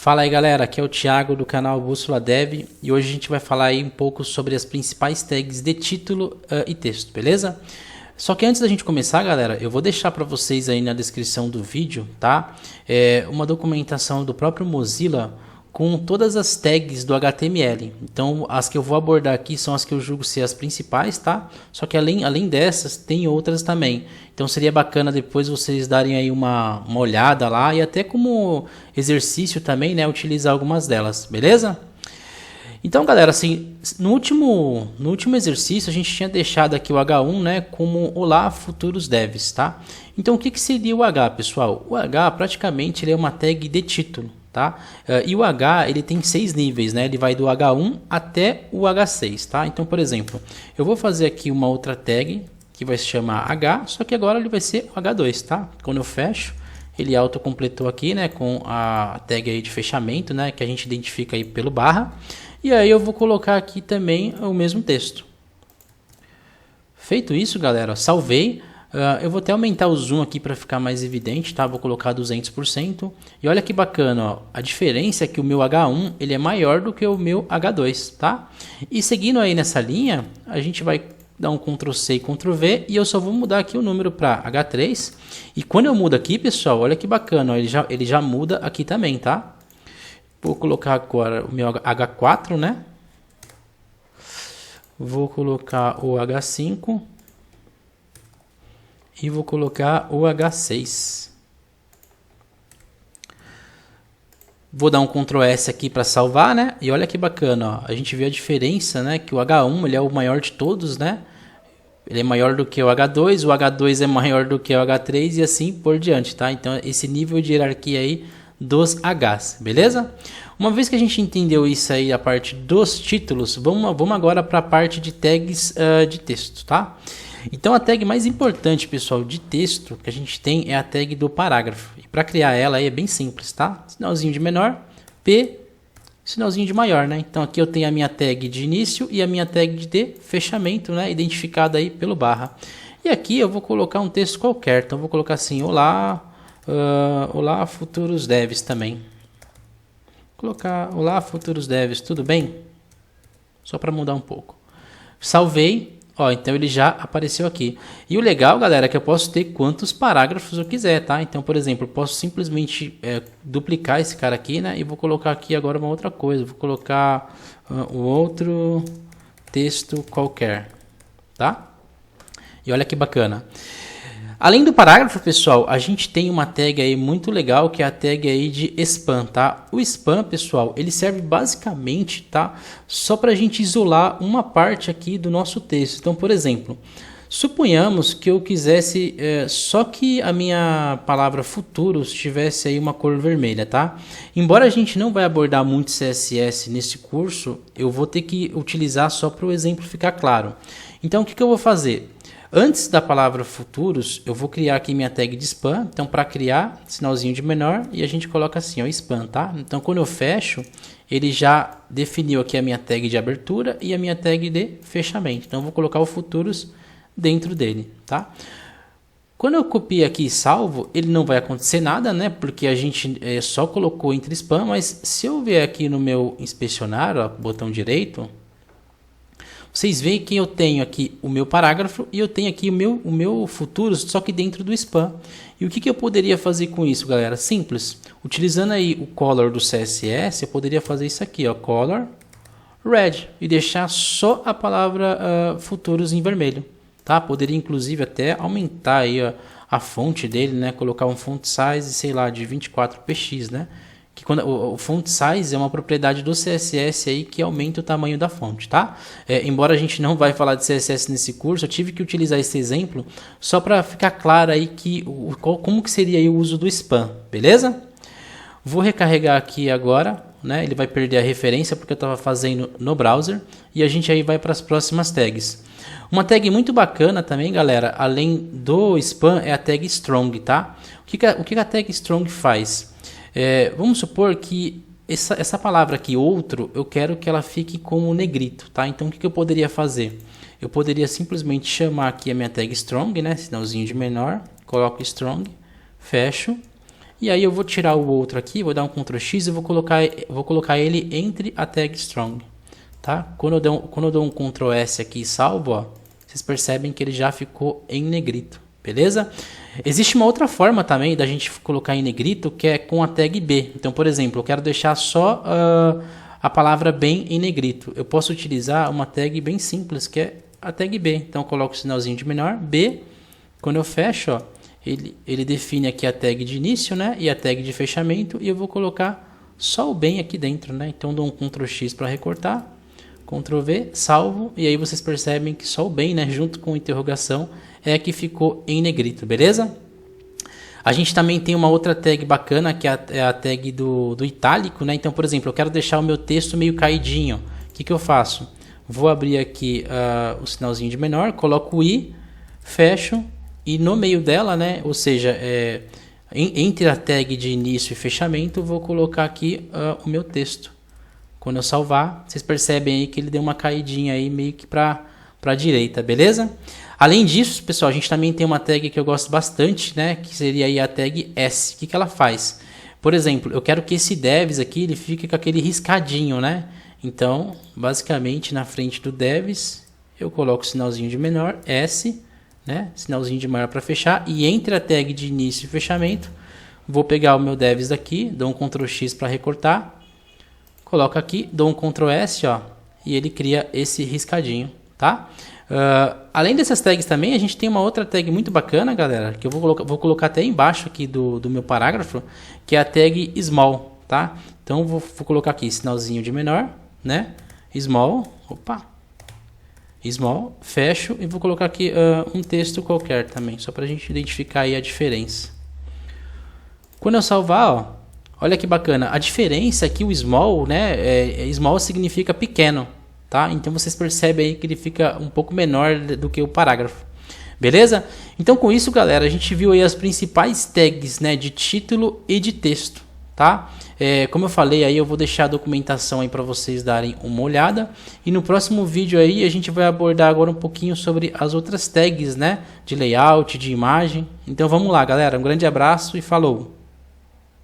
Fala aí galera, aqui é o Thiago do canal Bússola Dev e hoje a gente vai falar aí um pouco sobre as principais tags de título e texto, beleza? Só que antes da gente começar galera, eu vou deixar para vocês aí na descrição do vídeo, tá? Uma documentação do próprio Mozilla com todas as tags do HTML. Então as que eu vou abordar aqui são as que eu julgo ser as principais, tá? Só que além dessas tem outras também. Então seria bacana depois vocês darem aí uma olhada lá e até como exercício também, né, utilizar algumas delas, beleza? Então galera, assim, no último exercício a gente tinha deixado aqui o H1, né, como Olá Futuros Devs, tá? Então o que seria o H, pessoal? O H praticamente ele é uma tag de título, tá? E o H ele tem 6 níveis, né? Ele vai do H1 até o H6, tá? Então, por exemplo, eu vou fazer aqui uma outra tag que vai se chamar H, só que agora ele vai ser o H2, tá? Quando eu fecho, ele autocompletou aqui, né, com a tag aí de fechamento, né, que a gente identifica aí pelo barra. E aí eu vou colocar aqui também o mesmo texto. Feito isso, galera, salvei. Eu vou até aumentar o zoom aqui para ficar mais evidente, tá? Vou colocar 200%. E olha que bacana, ó. A diferença é que o meu H1 ele é maior do que o meu H2, tá? E seguindo aí nessa linha, a gente vai dar um Ctrl C e Ctrl V e eu só vou mudar aqui o número para H3. E quando eu mudo aqui, pessoal, olha que bacana, ó, ele já muda aqui também, tá? Vou colocar agora o meu H4, né? Vou colocar o H5. E vou colocar o H6. Vou dar um Ctrl S aqui para salvar, né? E olha que bacana, ó. A gente vê a diferença, né? Que o H1 ele é o maior de todos, né? Ele é maior do que o H2, o H2 é maior do que o H3 e assim por diante, tá? Então esse nível de hierarquia aí dos Hs, beleza? Uma vez que a gente entendeu isso aí, a parte dos títulos, vamos agora para a parte de tags de texto, tá? Então a tag mais importante, pessoal, de texto que a gente tem é a tag do parágrafo. E para criar ela aí é bem simples, tá? Sinalzinho de menor, P, sinalzinho de maior, né? Então aqui eu tenho a minha tag de início e a minha tag de fechamento, né? Identificada aí pelo barra. E aqui eu vou colocar um texto qualquer. Então eu vou colocar assim, olá, olá futuros devs também. Vou colocar olá futuros devs, tudo bem? Só para mudar um pouco. Salvei. Ó, então ele já apareceu aqui. E o legal, galera, é que eu posso ter quantos parágrafos eu quiser, tá? Então, por exemplo, eu posso simplesmente duplicar esse cara aqui, né? E vou colocar aqui agora uma outra coisa. Vou colocar um outro texto qualquer, tá? E olha que bacana. Além do parágrafo, pessoal, a gente tem uma tag aí muito legal, que é a tag aí de spam, tá? O spam, pessoal, ele serve basicamente, tá? Só para a gente isolar uma parte aqui do nosso texto. Então, por exemplo, suponhamos que eu quisesse só que a minha palavra futuros tivesse aí uma cor vermelha, tá? Embora a gente não vai abordar muito CSS nesse curso, eu vou ter que utilizar só para o exemplo ficar claro. Então, o que eu vou fazer? Antes da palavra futuros, eu vou criar aqui minha tag de spam. Então, para criar, sinalzinho de menor e a gente coloca assim, ó, spam, tá? Então, quando eu fecho, ele já definiu aqui a minha tag de abertura e a minha tag de fechamento. Então, eu vou colocar o futuros dentro dele, tá? Quando eu copio aqui e salvo, ele não vai acontecer nada, né? Porque a gente só colocou entre spam, mas se eu vier aqui no meu inspecionar, ó, botão direito, vocês veem que eu tenho aqui o meu parágrafo e eu tenho aqui o meu futuros, só que dentro do spam. E o que eu poderia fazer com isso, galera? Simples. Utilizando aí o color do CSS, eu poderia fazer isso aqui, ó, color red, e deixar só a palavra futuros em vermelho, tá? Poderia inclusive até aumentar aí a fonte dele, né? Colocar um font size, sei lá, de 24px, né? Que quando o font size é uma propriedade do CSS aí que aumenta o tamanho da fonte, tá? Embora a gente não vai falar de CSS nesse curso, eu tive que utilizar esse exemplo só para ficar claro aí que como que seria aí o uso do spam, beleza? Vou recarregar aqui agora, né? Ele vai perder a referência porque eu estava fazendo no browser e a gente aí vai para as próximas tags. Uma tag muito bacana também, galera, além do spam, é a tag strong, tá? O que a tag strong faz? Vamos supor que essa palavra aqui, outro, eu quero que ela fique como negrito, tá? Então, o que eu poderia fazer? Eu poderia simplesmente chamar aqui a minha tag strong, né? Sinalzinho de menor, coloco strong, fecho. E aí eu vou tirar o outro aqui, vou dar um Ctrl X e vou colocar ele entre a tag strong, tá? Quando eu dou um Ctrl S aqui e salvo, ó, vocês percebem que ele já ficou em negrito, beleza? Existe uma outra forma também da gente colocar em negrito, que é com a tag B. Então, por exemplo, eu quero deixar só a palavra bem em negrito. Eu posso utilizar uma tag bem simples, que é a tag B. Então, eu coloco o sinalzinho de menor, B. Quando eu fecho, ó, ele define aqui a tag de início, né? E a tag de fechamento. E eu vou colocar só o bem aqui dentro, né? Então, dou um Ctrl X para recortar. Ctrl V, salvo. E aí vocês percebem que só o bem, né? Junto com interrogação, é que ficou em negrito, beleza? A gente também tem uma outra tag bacana, que é a tag do itálico, né? Então, por exemplo, eu quero deixar o meu texto meio caidinho. O que eu faço? Vou abrir aqui o sinalzinho de menor, coloco o I, fecho, e no meio dela, né? Ou seja, entre a tag de início e fechamento, vou colocar aqui o meu texto. Quando eu salvar, vocês percebem aí que ele deu uma caidinha aí meio que para a direita, beleza? Além disso, pessoal, a gente também tem uma tag que eu gosto bastante, né? Que seria aí a tag S. O que ela faz? Por exemplo, eu quero que esse devs aqui ele fique com aquele riscadinho, né? Então, basicamente, na frente do devs, eu coloco o sinalzinho de menor, S, né? Sinalzinho de maior para fechar. E entre a tag de início e fechamento, vou pegar o meu devs daqui, dou um Ctrl X para recortar, coloco aqui, dou um Ctrl S, ó, e ele cria esse riscadinho, tá? Além dessas tags também, a gente tem uma outra tag muito bacana, galera, que eu vou colocar até embaixo aqui do meu parágrafo, que é a tag small, tá? Então, vou colocar aqui sinalzinho de menor, né? Small, small, fecho e vou colocar aqui um texto qualquer também, só para a gente identificar aí a diferença. Quando eu salvar, ó, olha que bacana, a diferença é que o small, né? Small significa pequeno. Tá? Então vocês percebem aí que ele fica um pouco menor do que o parágrafo. Beleza? Então com isso, galera, a gente viu aí as principais tags, né, de título e de texto. Tá? Como eu falei, aí eu vou deixar a documentação aí para vocês darem uma olhada. E no próximo vídeo aí a gente vai abordar agora um pouquinho sobre as outras tags, né, de layout, de imagem. Então vamos lá, galera. Um grande abraço e falou!